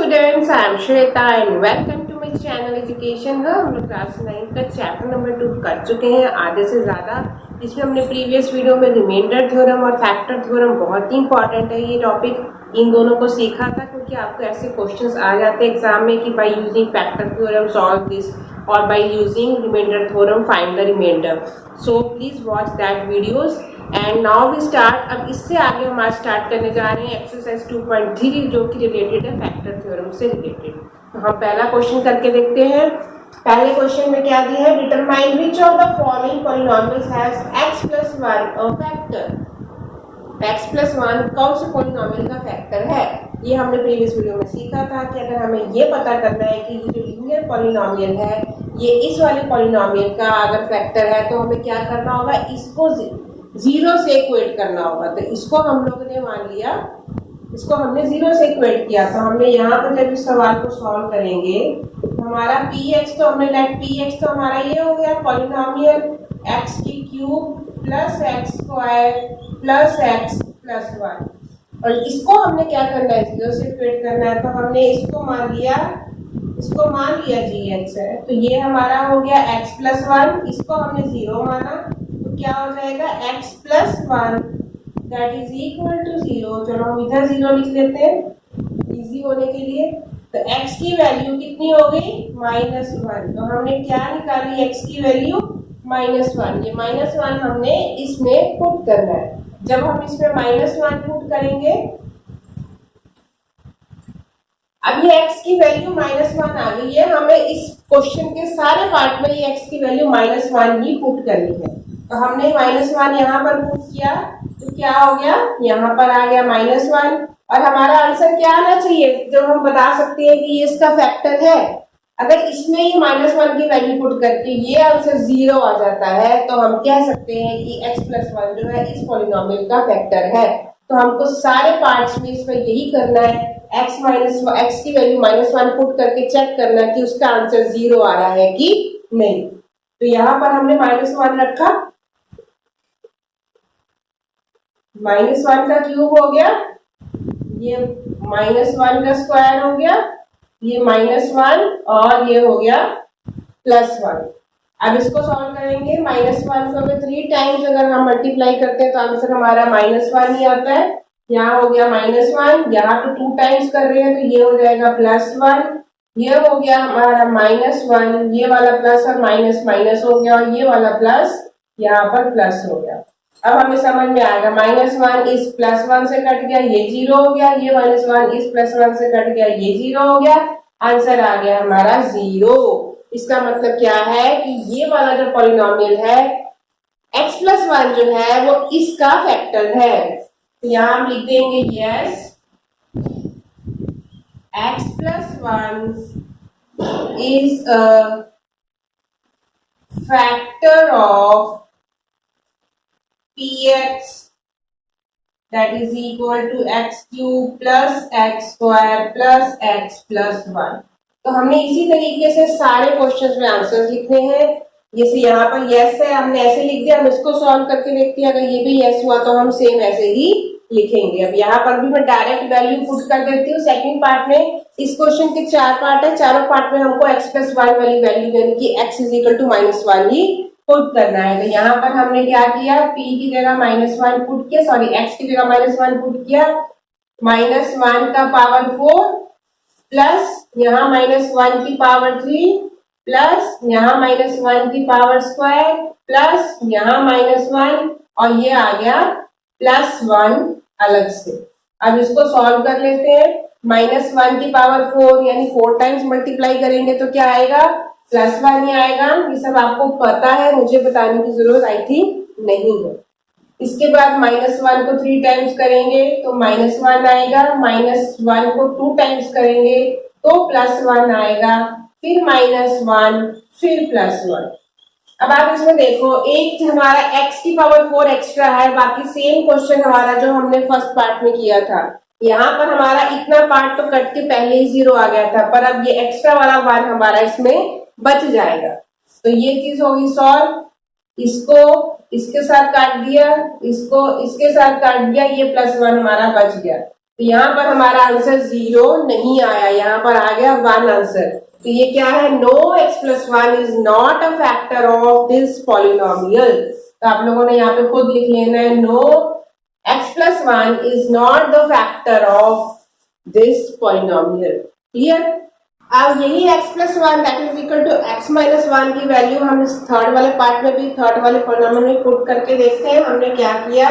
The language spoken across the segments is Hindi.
students, I am Shweta and welcome to my channel Education Hub। हम लोग क्लास 9 का चैप्टर नंबर 2 कर चुके हैं आधे से ज़्यादा। इसमें हमने प्रीवियस वीडियो में रिमाइंडर थ्योरम और फैक्टर थ्योरम, बहुत ही इंपॉर्टेंट है ये टॉपिक, इन दोनों को सीखा था क्योंकि आपको ऐसे क्वेश्चंस आ जाते हैं एग्जाम में कि by using factor theorem solve this और by using remainder theorem find the remainder. So please watch that videos and now we start. अब इससे आगे हम आज स्टार्ट करने जा रहे हैं एक्सरसाइज 2.3 जो कि रिलेटेड है फैक्टर थ्योरम से रिलेटेड। तो हम पहला क्वेश्चन करके देखते हैं। पहले क्वेश्चन में क्या दिया है, determine which of the following polynomials has x + 1 a factor. x + 1 कौन से पॉलिनोमियल का फैक्टर है, ये हमने प्रीवियस वीडियो में सीखा था कि अगर हमें ये पता करना है कि ये जो लीनियर पॉलिनोमियल है ये इस वाले पॉलिनोमियल का अगर फैक्टर है तो हमें क्या करना होगा, इसको जीरो से इक्वेट करना होगा। तो इसको हम लोगों ने मान लिया, इसको हमने जीरो से इक्वेट किया। तो हमने यहाँ पर जब इस सवाल को सॉल्व करेंगे तो हमारा px तो हमने लेट px तो हमारा ये हो गया पॉलिनोमियल x³ + x² + x + 1, और इसको हमने क्या करना है, जीरो से इक्वेट करना है। तो हमने इसको मान लिया gx है, तो ये हमारा हो गया x + 1, इसको हमने जीरो माना तो क्या हो जाएगा x + 1 that is equal to 0। चलो हम इधर 0 लिख लेते हैं इजी होने के लिए। तो x की वैल्यू कितनी हो गई, -1। तो हमने क्या निकाली, x की वैल्यू -1। ये -1 हमने इसमें पुट करना है। जब हम इसमें -1 पुट करेंगे, अब ये x की वैल्यू -1 आ गई है, हमें इस क्वेश्चन के सारे पार्ट में ये x की वैल्यू -1 ही पुट करनी है। तो हमने -1 यहाँ पर पुट किया तो क्या हो गया, यहाँ पर आ गया -1, और हमारा आंसर क्या आना चाहिए, जो हम बता सकते हैं कि ये इसका फैक्टर है। अगर इसमें ही -1 की वैल्यू पुट करके ये आंसर 0 आ जाता है तो हम कह सकते हैं कि x + 1 जो है इस पॉलिनोमियल का फैक्टर है। तो हमको सारे पार्ट्स में इसमें यही करना है, x की वैल्यू -1 पुट करके चेक करना कि उसका आंसर 0 आ रहा है कि नहीं। तो यहाँ पर हमने -1 रखा, -1 का क्यूब हो गया, ये -1 का स्क्वायर हो गया, ये -1 और ये हो गया +1। अब इसको सॉल्व करेंगे, -1 को 3 टाइम्स अगर हम मल्टीप्लाई करते हैं तो आंसर हमारा -1 ही आता है। यहाँ हो गया -1, यहाँ पे 2 टाइम्स कर रहे हैं तो ये हो जाएगा +1, ये हो गया हमारा -1, ये वाला प्लस और माइनस माइनस हो गया, और ये वाला प्लस यहाँ पर प्लस हो गया। अब हमें समझ में आएगा, -1 इस +1 से कट गया, ये 0 हो गया, ये -1 इस +1 से कट गया, ये 0 हो गया, आंसर आ गया हमारा 0। इसका मतलब क्या है कि ये वाला जो पॉलिनोमियल है x + 1 जो है वो इसका फैक्टर है। तो यहाँ हम लिख देंगे yes x + 1 is a factor of px that is equal to x³ + x² + x + 1। तो हमने इसी तरीके से सारे क्वेश्चंस में आंसर्स लिखने हैं। जैसे यहाँ पर यस है, हमने ऐसे लिख दिया, हम इसको सॉल्व करके देखते हैं, अगर ये भी यस हुआ तो हम सेम ऐसे ही लिखेंगे। अब यहाँ पर भी मैं डायरेक्ट वैल्यू पुट कर देती हूँ। सेकंड पार्ट में, इस क्वेश्चन के 4 पार्ट है, चारों पार्ट में हमको x + 1 वाली वैल्यू यानी कि x = -1 ही पुट करना है। तो यहाँ पर हमने क्या किया, p की जगह -1 पुट किया, सॉरी x की जगह -1 पुट किया, -1 का पावर 4 प्लस यहाँ -1 की पावर 3 प्लस यहाँ -1 की पावर स्क्वायर प्लस यहाँ -1, और ये आ गया +1 अलग से। अब इसको सॉल्व कर लेते हैं। -1 की पावर 4 यानी 4 टाइम्स मल्टीप्लाई करेंगे तो क्या आएगा, +1 ही आएगा। ये सब आपको पता है, मुझे बताने की जरूरत आई थिंक नहीं है। इसके बाद -1 को 3 टाइम्स करेंगे तो -1 आएगा, -1 को 2 टाइम्स करेंगे तो +1 आएगा, फिर -1 फिर +1। अब आप इसमें देखो, एक हमारा x की पावर 4 एक्स्ट्रा है, बाकी सेम क्वेश्चन हमारा जो हमने फर्स्ट पार्ट में किया था। यहाँ पर हमारा इतना पार्ट तो कट के पहले ही 0 आ गया था, पर अब ये एक्स्ट्रा वाला 1 हमारा इसमें बच जाएगा। तो ये चीज होगी सॉल्व, इसको इसके साथ काट दिया, इसको इसके साथ काट दिया, ये +1 हमारा बच गया। तो यहाँ पर हमारा आंसर 0 नहीं आया, यहाँ पर आ गया 1 आंसर। तो ये क्या है, no x plus 1 is not a factor of this polynomial. तो आप लोगों ने यहाँ पे खुद लिख लेना है, no x plus 1 is not the factor of this polynomial. Clear. अब यही x plus 1 that is equal to x minus 1 की वैल्यू हम इस थर्ड वाले पार्ट में भी, थर्ड वाले पॉलिनोमियल में पुट करके देखते हैं। हमने क्या किया,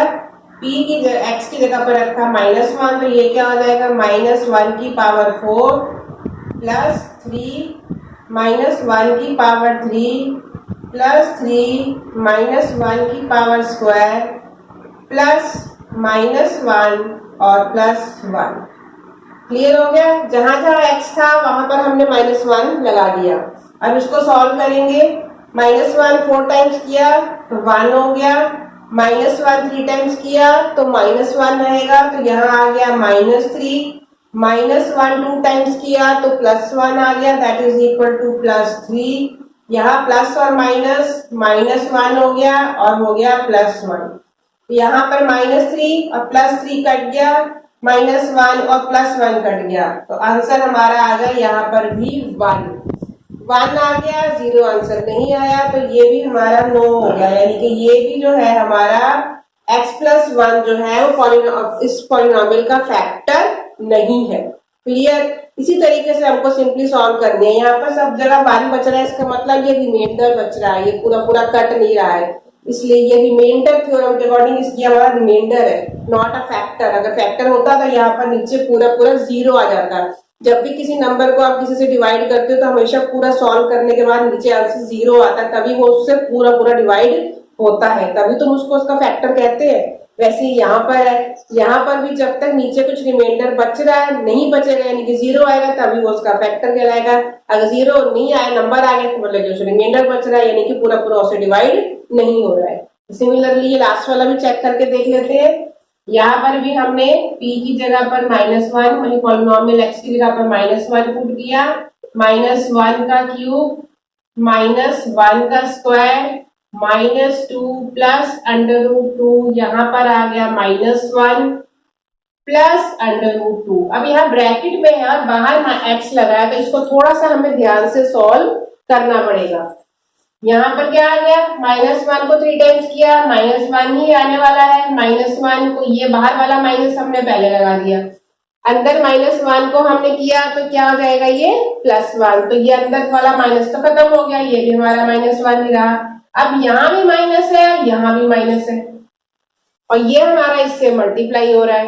p की x की जगह पर रखा -1, तो ये क्या हो जाएगा, -1 की पावर 4 प्लस 3 -1 की पावर 3 प्लस 3 -1 की पावर स्क्वायर प्लस -1 और प्लस 1। क्लियर हो गया। जहां जहां x था वहां पर हमने -1 लगा दिया। अब इसको सॉल्व करेंगे। -1 4 टाइम्स किया तो 1 हो गया, -1 3 टाइम्स किया तो -1 रहेगा, तो यहाँ आ गया -3, -1 2 टाइम्स किया तो +1 आ गया, दैट इज इक्वल टू +3। यहाँ प्लस और माइनस, -1 हो गया और हो गया +1। यहाँ पर -3 और +3 कट गया, -1 और +1 कट गया, तो आंसर हमारा आ गया यहाँ पर भी 1 आ गया, 0 आंसर नहीं आया। तो ये भी हमारा नो हो गया, यानी कि ये भी जो है हमारा x प्लस 1 जो है वो इस पॉलिनोमियल का फैक्टर नहीं है। क्लियर। इसी तरीके से हमको सिंपली सॉल्व करनी है। यहाँ पर सब जगह 1 बच रहा है, इसका मतलब ये रिमाइंडर बच रहा है, ये पूरा पूरा कट नहीं रहा है, इसलिए ये रिमाइंडर थ्योरम के अकॉर्डिंग इसकी हमारा रिमाइंडर है, नॉट अ फैक्टर। अगर फैक्टर होता तो यहाँ पर नीचे पूरा पूरा 0 आ जाता। जब भी किसी नंबर को आप किसी से डिवाइड करते हो तो हमेशा पूरा सॉल्व करने के बाद नीचे आंसर 0 आता है, तभी वो उससे पूरा पूरा डिवाइड होता है, तभी तुम उसको उसका फैक्टर कहते हैं। वैसे ही यहाँ पर है, यहाँ पर भी जब तक नीचे कुछ रिमाइंडर बच रहा है, नहीं बचेगा यानी कि 0 आएगा, तभी वो उसका फैक्टर कहलाएगा। अगर 0 नहीं आया, नंबर आ गया, तो मतलब जो रिमाइंडर बच रहा है यानी कि पूरा पूरा उससे डिवाइड नहीं हो रहा है। सिमिलरली ये लास्ट वाला भी चेक करके देख लेते हैं। यहाँ पर भी हमने p की जगह पर -1, वही पॉलिनोमियल x की जगह पर -1 पुट किया, -1 का क्यूब -1 का स्क्वायर -2 प्लस √2, यहाँ पर आ गया -1 प्लस √2। अब यहाँ ब्रैकेट में है और बाहर x लगाया, तो इसको थोड़ा सा हमें ध्यान से सॉल्व करना पड़ेगा। यहाँ पर क्या आ गया, -1 को 3 टाइम्स किया, -1 ही आने वाला है, -1 को ये बाहर वाला माइनस हमने पहले लगा दिया, अंदर -1 को हमने किया तो क्या हो जाएगा, ये +1, तो ये अंदर वाला माइनस तो खत्म हो गया, ये भी हमारा -1 ही रहा। अब यहाँ भी माइनस है, यहाँ भी माइनस है, और ये हमारा इससे मल्टीप्लाई हो रहा है।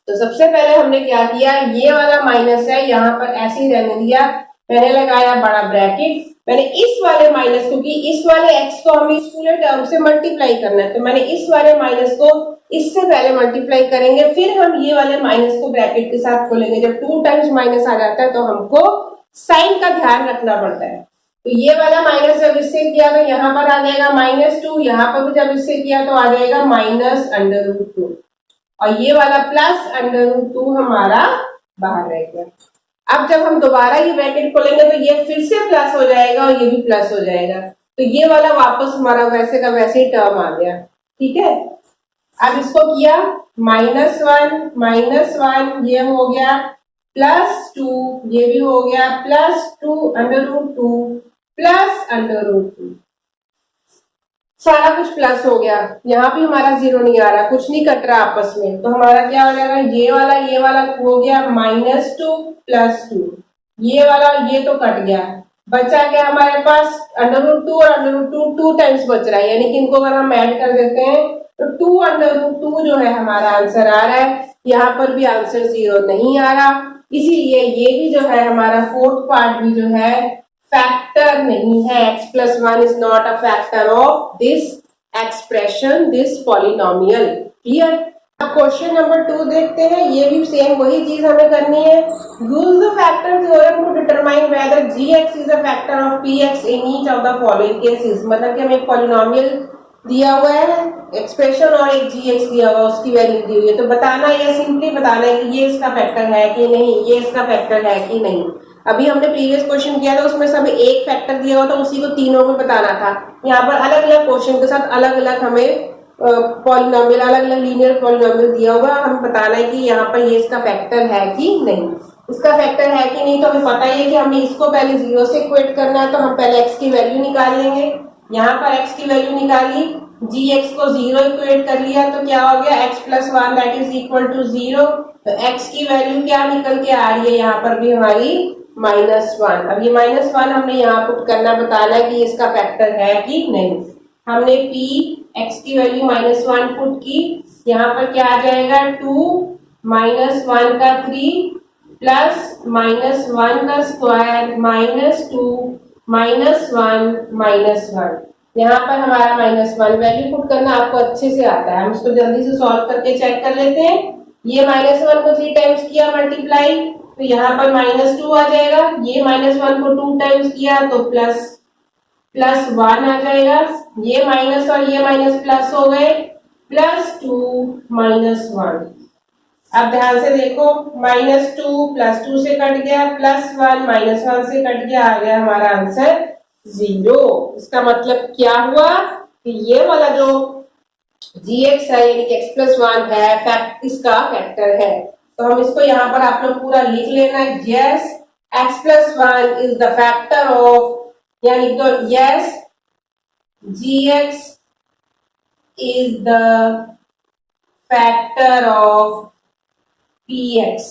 तो सबसे पहले हमने क्या किया, ये वाला माइनस है यहाँ पर ऐसे ही रहने दिया, मैंने लगाया बड़ा ब्रैकेट, मैंने इस वाले माइनस, क्योंकि इस वाले x को हमें इस पूरे टर्म से मल्टीप्लाई करना है, तो मैंने इस वाले माइनस को इससे पहले मल्टीप्लाई करेंगे, फिर हम ये वाले माइनस को ब्रैकेट के साथ खोलेंगे। जब 2 टाइम्स माइनस आ जाता है तो हमको साइन का ध्यान रखना पड़ता है। तो ये वाला माइनस जब इससे किया तो यहाँ पर आ जाएगा -2, यहाँ पर भी जब इससे किया तो आ जाएगा -√2, और ये वाला +√2 हमारा बाहर रह गया। अब जब हम दोबारा ये ब्रैकेट खोलेंगे तो ये फिर से प्लस हो जाएगा और ये भी प्लस हो जाएगा, तो ये वाला वापस हमारा वैसे का वैसे ही टर्म आ गया। ठीक है। अब इसको किया -1 ये हो गया, +2 ये भी हो गया, +2 √2 प्लस √2, सारा कुछ प्लस हो गया। यहाँ भी हमारा 0 नहीं आ रहा, कुछ नहीं कट रहा आपस में, तो हमारा क्या हो जाएगा, ये वाला हो गया -2 +2, ये वाला ये तो कट गया, बचा क्या हमारे पास √2 और √2 2 टाइम्स बच रहा है, यानी कि इनको अगर हम ऐड कर देते हैं तो 2 √2 जो है हमारा आंसर आ रहा है। यहाँ पर भी आंसर 0 नहीं आ रहा, इसीलिए ये भी जो है हमारा फोर्थ पार्ट भी जो है फैक्टर नहीं है। x plus 1 is not a factor of this expression, this polynomial. Clear. अब क्वेश्चन नंबर 2 देखते हैं, ये भी सेम वही चीज हमें करनी है। Use the factor theorem to determine whether gx is a factor of px in each of the following cases। मतलब कि हमें एक पॉलिनोमियल दिया हुआ है एक्सप्रेशन और एक gx दिया हुआ, उसकी वैल्यू दी हुई है, तो बताना है, सिंपली बताना है कि ये इसका फैक्टर है कि नहीं, ये इसका फैक्टर है कि नहीं। अभी हमने प्रीवियस क्वेश्चन किया था, उसमें सब एक फैक्टर दिया हुआ था, उसी को तीनों में बताना था। यहाँ पर अलग अलग क्वेश्चन के साथ अलग अलग हमें पॉलिनोमियल, अलग अलग लीनियर पॉलिनोमियल दिया हुआ, हमें बताना है कि यहाँ पर ये इसका फैक्टर है कि नहीं। इसका फैक्टर है कि नहीं तो हमें पता ही है कि हमें इसको पहले 0 से इक्वेट करना है, तो हम पहले x की वैल्यू निकाल लेंगे। यहाँ पर x की वैल्यू निकाली, gx को 0 इक्वेट कर लिया तो क्या हो गया, x plus 1 that is equal to 0। तो x की वैल्यू क्या निकल के आ रही है, यहाँ पर भी हमारी -1। अब ये -1 हमने यहाँ पुट करना, बताना है कि इसका फैक्टर है कि नहीं। हमने p x की वैल्यू -1 पुट की, यहाँ पर क्या आ जाएगा 2 -1 का 3 प्लस -1 का स्क्वायर -2 -1 यहाँ पर हमारा -1 वैल्यू पुट करना आपको अच्छे से आता है, हम इसको जल्दी से सॉल्व करके चेक कर लेते हैं। ये -1 को 3 टाइम्स किया मल्टीप्लाई, तो यहाँ पर -2 आ जाएगा। ये -1 को 2 टाइम्स किया तो +1 आ जाएगा। ये माइनस और ये माइनस प्लस हो गए, +2 -1। अब ध्यान से देखो, -2 +2 से कट गया, +1 -1 से कट गया, आ गया हमारा आंसर 0। इसका मतलब क्या हुआ कि ये वाला जो gx है यानी कि x प्लस 1 है, इसका फैक्टर है। तो हम इसको यहाँ पर आप लोग पूरा लिख लेना, yes x plus 1 is the factor of, यानी तो yes gx is the factor of px।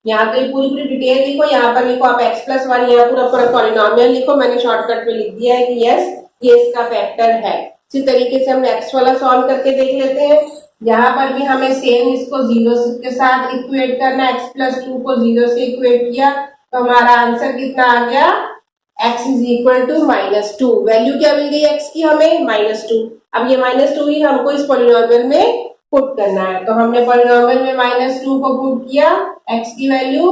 यहाँ तो ये पूरी डिटेल लिखो, यहाँ पर लिखो आप x प्लस 1, यहाँ पूरा पॉलिनोमियल लिखो, मैंने शॉर्टकट में लिख दिया है कि यस ये इसका फैक्टर है। इसी तरीके से हम नेक्स्ट वाला सॉल्व करके देख लेते हैं। यहाँ पर भी हमें सेम इसको 0 के साथ इक्वेट करना, x प्लस 2 को 0 से इक्वेट किया तो हमारा आंसर कितना आ गया, x is equal to -2। Value क्या मिल गई x की हमें, -2। अब ये -2 ही हमको इस पॉलिनोमियल में पुट करना है, तो हमने पॉलिनोमियल में -2 को पुट किया, x की वैल्यू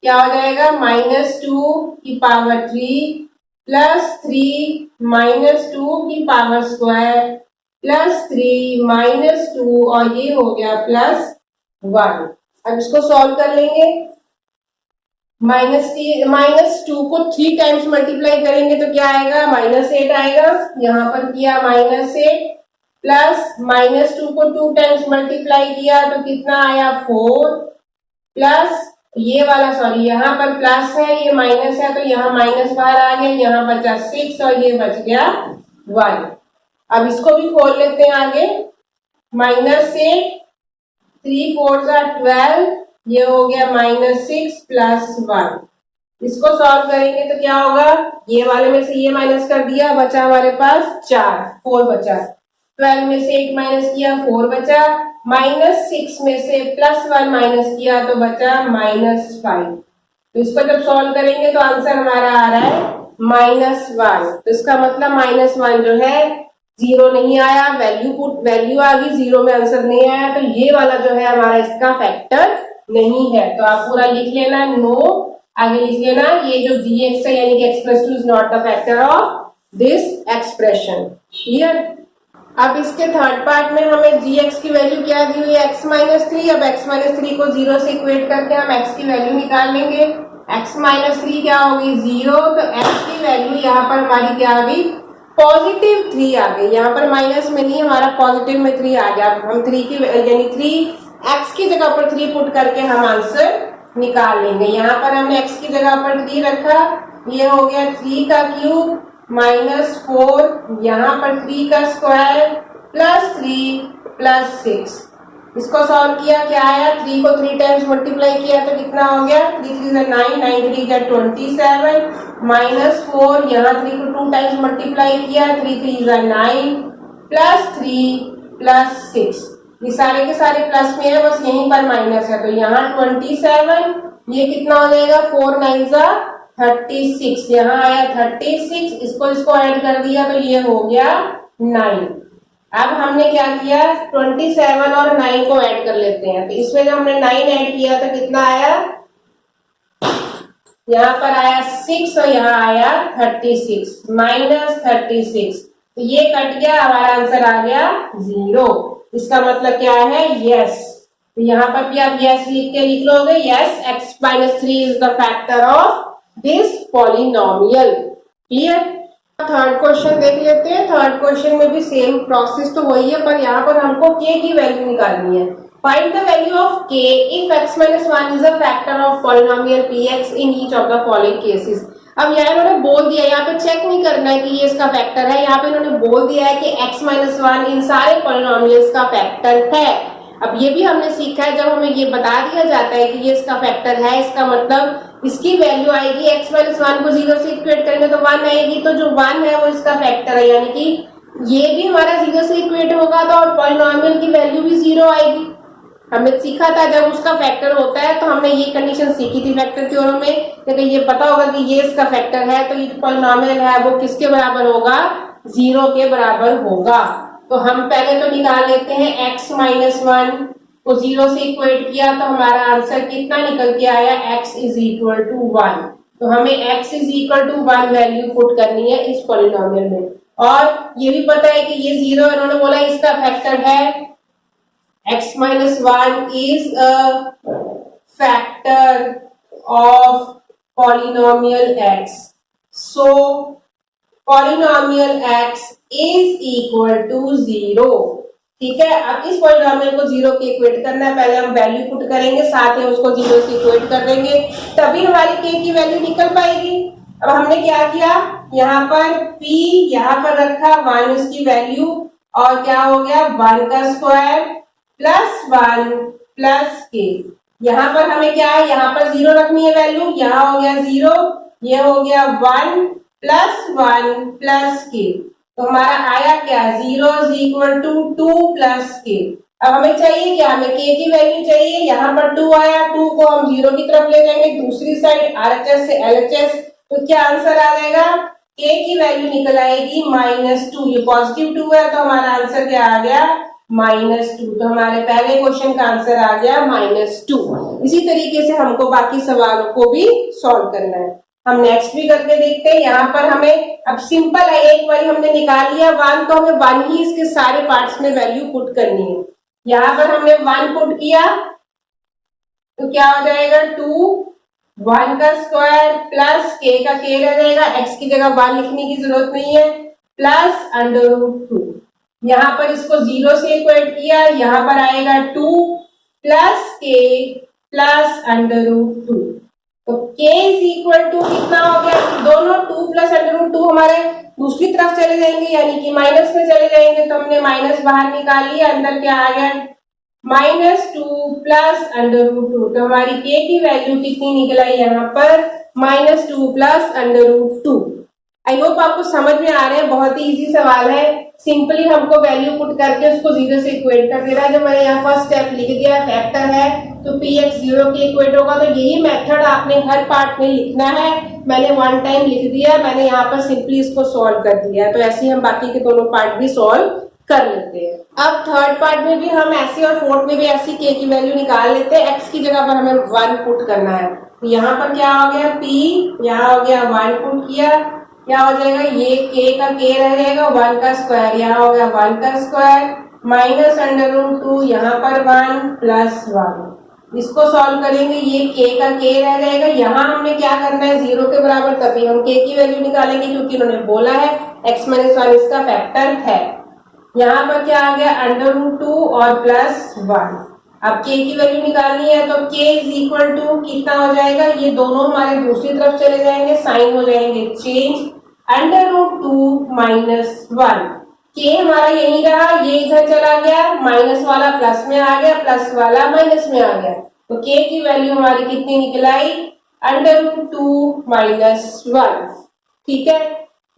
क्या हो जाएगा, -2 की पावर 3 प्लस 3 -2 की पावर स्क्वायर प्लस 3 -2 और ये हो गया +1। अब इसको सॉल्व कर लेंगे। -2 को 3 टाइम्स मल्टीप्लाई करेंगे तो क्या आएगा, -8 आएगा। यहाँ पर किया -8 प्लस -2 को 2 टाइम्स मल्टीप्लाई किया तो कितना आया 4 प्लस ये वाला, सॉरी यहाँ पर प्लस है ये माइनस है तो यहाँ माइनस बाहर आ गया, यहाँ बचा 6 और ये बच गया 1। अब इसको भी खोल लेते हैं आगे, -8 3 4 12, ये हो गया -6 प्लस 1। इसको सॉल्व करेंगे तो क्या होगा, ये वाले में से ये माइनस कर दिया, बचा हमारे पास 4 बचा, 12 में से 8 माइनस किया 4 बचा, -6 में से +1 माइनस किया तो बचा -5। तो इसको जब सॉल्व करेंगे तो आंसर हमारा आ रहा है -1। तो इसका मतलब -1 जो है 0 नहीं आया, वैल्यू आ गई 0 में, आंसर नहीं आया, तो ये वाला जो है हमारा इसका फैक्टर नहीं है। तो आप पूरा लिख लेना, नो आगे लिख लेना, ये जो gx है यानी कि x plus 2 is not the factor of this expression. Clear. अब इसके थर्ड पार्ट में हमें gx की वैल्यू क्या दी हुई है, x माइनस 3। अब x माइनस 3 को 0 से इक्वेट करके हम x की वैल्यू निकाल लेंगे। x माइनस 3 क्या होगी 0, तो x की वैल्यू यहाँ पर हमारी क्या आ गई, +3 आ गई। यहाँ पर माइनस में नहीं, हमारा पॉजिटिव में 3 आ गया। हम 3 की यानी 3x की जगह पर 3 पुट करके हम आंसर निकाल लेंगे। यहाँ पर हमने x की जगह पर 3 रखा, ये हो गया 3 का क्यूब -4, यहाँ पर 3 का स्क्वायर प्लस 3 प्लस 6। इसको सॉल्व किया, क्या आया, 3 को 3 टाइम्स मल्टीप्लाई किया तो कितना हो गया, 3 3 9, 9 3 27, -4, यहाँ 3 को 2 टाइम्स मल्टीप्लाई किया, 3 3 9 प्लस 3 प्लस 6। ये सारे के सारे प्लस में है, बस यहीं पर माइनस है, तो यहाँ 27, ये कितना हो जाएगा 4 9 36, यहाँ आया 36, इसको ऐड कर दिया तो ये हो गया 9। अब हमने क्या किया, 27 और 9 को ऐड कर लेते हैं, तो इसमें जब हमने 9 ऐड किया तो कितना आया, यहाँ पर आया 6 और यहाँ आया 36, -36, तो ये कट गया, हमारा आंसर आ गया 0। इसका मतलब क्या है, यस। तो यहाँ पर भी आप यस लिख लोगे, yes x minus 3 is the factor of this polynomial. Clear. Third question देख लेते हैं। थर्ड क्वेश्चन में भी सेम प्रोसेस तो वही है, पर यहाँ पर हमको k की वैल्यू निकालनी है। Find the value of k if x minus 1 is a factor of polynomial px in each of the following cases. अब यहाँ इन्होंने बोल दिया, यहाँ पे चेक नहीं करना है कि ये इसका फैक्टर है, यहाँ पे इन्होंने बोल दिया है कि x minus 1 इन सारे पॉलिनोमियल्स का फैक्टर है। अब ये भी हमने सीखा है, जब हमें ये बता दिया जाता है कि ये इसका फैक्टर है, इसका मतलब इसकी वैल्यू आएगी, x minus 1 को 0 से इक्वेट करेंगे तो 1 आएगी, तो जो 1 है वो इसका फैक्टर है, यानी कि ये भी हमारा 0 से इक्वेट होगा तो पॉलिनोमियल की वैल्यू भी 0 आएगी। हमने सीखा था जब उसका फैक्टर होता है तो हमने ये कंडीशन सीखी थी फैक्टर थ्योरम में, क्योंकि ये पता होगा कि ये इसका फैक्टर है तो ये पॉलिनोमियल है वो किसके बराबर होगा, 0 के बराबर होगा। तो हम पहले तो निकाल लेते हैं x minus 1 को 0 से इक्वेट किया तो हमारा आंसर कितना निकल के आया, x is equal to 1। तो हमें x is equal to 1 value put करनी है इस पॉलिनोमियल में, और ये भी पता है कि ये 0 इन्होंने बोला इसका फैक्टर है, x minus 1 is a factor of polynomial x. So, polynomial x is equal to 0। ठीक है, अब इस पॉलिनोमियल को 0 के इक्वेट करना है, पहले हम वैल्यू पुट करेंगे, साथ ही उसको 0 से इक्वेट कर देंगे, तभी हमारी k की वैल्यू निकल पाएगी। अब हमने क्या किया, यहाँ पर p यहाँ पर रखा 1 इसकी वैल्यू, और क्या हो गया 1 का स्क्वायर प्लस 1 प्लस k। यहाँ पर हमें क्या है, यहाँ पर 0 रखनी है वैल्यू, यहाँ हो गया 0, ये हो गया 1 प्लस 1 प्लस k। तो हमारा आया क्या, 0 is equal to 2 plus k। अब हमें चाहिए क्या, हमें k की वैल्यू चाहिए, यहाँ पर 2 आया, 2 को हम 0 की तरफ ले जाएंगे, दूसरी साइड RHS से LHS, तो क्या आंसर आ जाएगा, k की वैल्यू निकल आएगी -2। ये पॉजिटिव 2 है तो हमारा आंसर क्या आ गया, -2। तो हमारे पहले क्वेश्चन का आंसर आ गया -2। इसी तरीके से हमको बाकी सवालों को भी सॉल्व करना है। हम नेक्स्ट भी करके देखते हैं। यहाँ पर हमें अब सिंपल है, एक बार हमने निकाल लिया 1 तो हमें 1 ही इसके सारे पार्ट्स में वैल्यू पुट करनी है। यहाँ पर हमने 1 पुट किया तो क्या हो जाएगा 2, 1 का स्क्वायर प्लस k का k रह जाएगा, x की जगह 1 लिखने की जरूरत नहीं है, प्लस √2। यहाँ पर इसको 0 से इक्वेट किया, यहाँ पर आएगा 2 प्लस k प्लस √2। तो k इज इक्वल टू कितना हो गया, दोनों 2 प्लस √2 हमारे दूसरी तरफ चले जाएंगे, यानी कि माइनस में चले जाएंगे, तो हमने माइनस बाहर निकाल लिया, अंदर क्या आ गया -2 प्लस √2। तो हमारी k की वैल्यू कितनी निकल आई यहाँ पर, -2 प्लस √2। आई होप आपको समझ में आ रहे हैं, बहुत ही इजी सवाल है। सिंपली हमको वैल्यू पुट करके उसको 0 से इक्वेट कर देना है। जब मैंने यहाँ फर्स्ट स्टेप लिख दिया, फैक्टर है तो px 0 के इक्वेट होगा, तो यही मेथड आपने हर पार्ट में लिखना है। मैंने 1 टाइम लिख दिया, मैंने यहाँ पर सिंपली इसको सॉल्व कर दिया, तो ऐसे ही हम बाकी के दोनों पार्ट भी सॉल्व कर लेते हैं। अब थर्ड पार्ट में भी हम ऐसे और फोर्थ में भी ऐसी k की वैल्यू निकाल लेते हैं। x की जगह पर हमें 1 पुट करना है, तो यहाँ पर क्या हो गया p, यहाँ हो गया 1 पुट किया, क्या हो जाएगा, ये k का k रह जाएगा, 1 का स्क्वायर, यहाँ हो गया 1 का स्क्वायर माइनस √2, यहाँ पर 1 प्लस 1। इसको सॉल्व करेंगे, ये k का k रह जाएगा, यहाँ हमने क्या करना है 0 के बराबर, तभी हम k की वैल्यू निकालेंगे, क्योंकि उन्होंने बोला है x minus 1 इसका फैक्टर है। यहाँ पर क्या आ गया √2 और प्लस 1। अब k की वैल्यू निकालनी है तो k इज इक्वल टू कितना हो जाएगा, ये दोनों हमारे दूसरी तरफ चले जाएंगे, साइन हो जाएंगे चेंज, √2 माइनस 1। k हमारा यही रहा, ये इधर चला गया, माइनस वाला प्लस में आ गया, प्लस वाला माइनस में आ गया, तो k की वैल्यू हमारी कितनी निकल आई, √2 माइनस 1। ठीक है,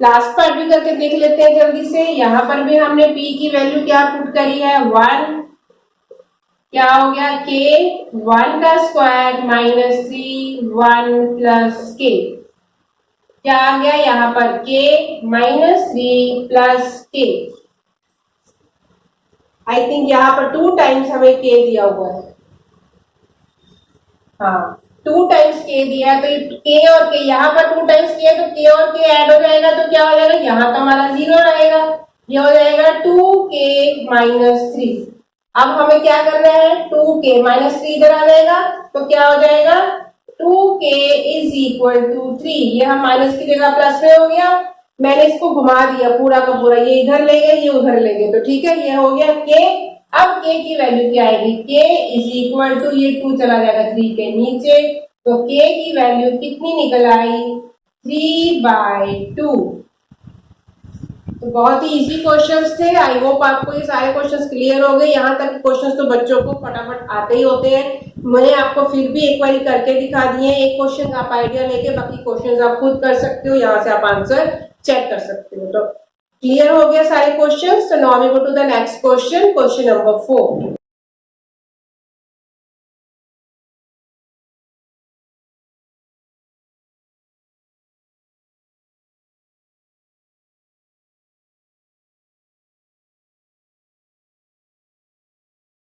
लास्ट पार्ट भी करके देख लेते हैं जल्दी से। यहाँ पर भी हमने p की वैल्यू क्या पुट करी है, 1, क्या हो गया k 1 का स्क्वायर -3 1 प्लस k, क्या आ गया यहाँ पर k -3 plus k। I think यहाँ पर 2 टाइम्स हमें k दिया हुआ है, हाँ 2 टाइम्स k दिया है, तो k और k यहाँ पर 2 टाइम्स k है तो k और k ऐड हो जाएगा, तो क्या हो जाएगा, यहाँ तो हमारा 0 रहेगा, ये हो जाएगा 2k -3। अब हमें क्या करना है, 2k -3 इधर आ जाएगा, तो क्या हो जाएगा 2k इज इक्वल टू 3, ये हम माइनस की जगह प्लस में हो गया, मैंने इसको घुमा दिया पूरा का पूरा, ये इधर ले गए ये उधर ले गए, तो ठीक है ये हो गया k। अब k की वैल्यू क्या आएगी, k इज इक्वल टू ये 2 चला जाएगा 3 के नीचे, तो k की वैल्यू कितनी निकल आई 3/2। तो बहुत ही इजी क्वेश्चंस थे। आई होप आपको ये सारे क्वेश्चंस क्लियर हो गए। यहाँ तक क्वेश्चंस तो बच्चों को फटाफट आते ही होते हैं, मैंने आपको फिर भी एक बार करके दिखा दिए। एक क्वेश्चन आप आइडिया लेके बाकी क्वेश्चंस आप खुद कर सकते हो, यहाँ से आप आंसर चेक कर सकते हो। तो क्लियर हो गया सारे क्वेश्चंस। तो now we go to the next question, question number 4।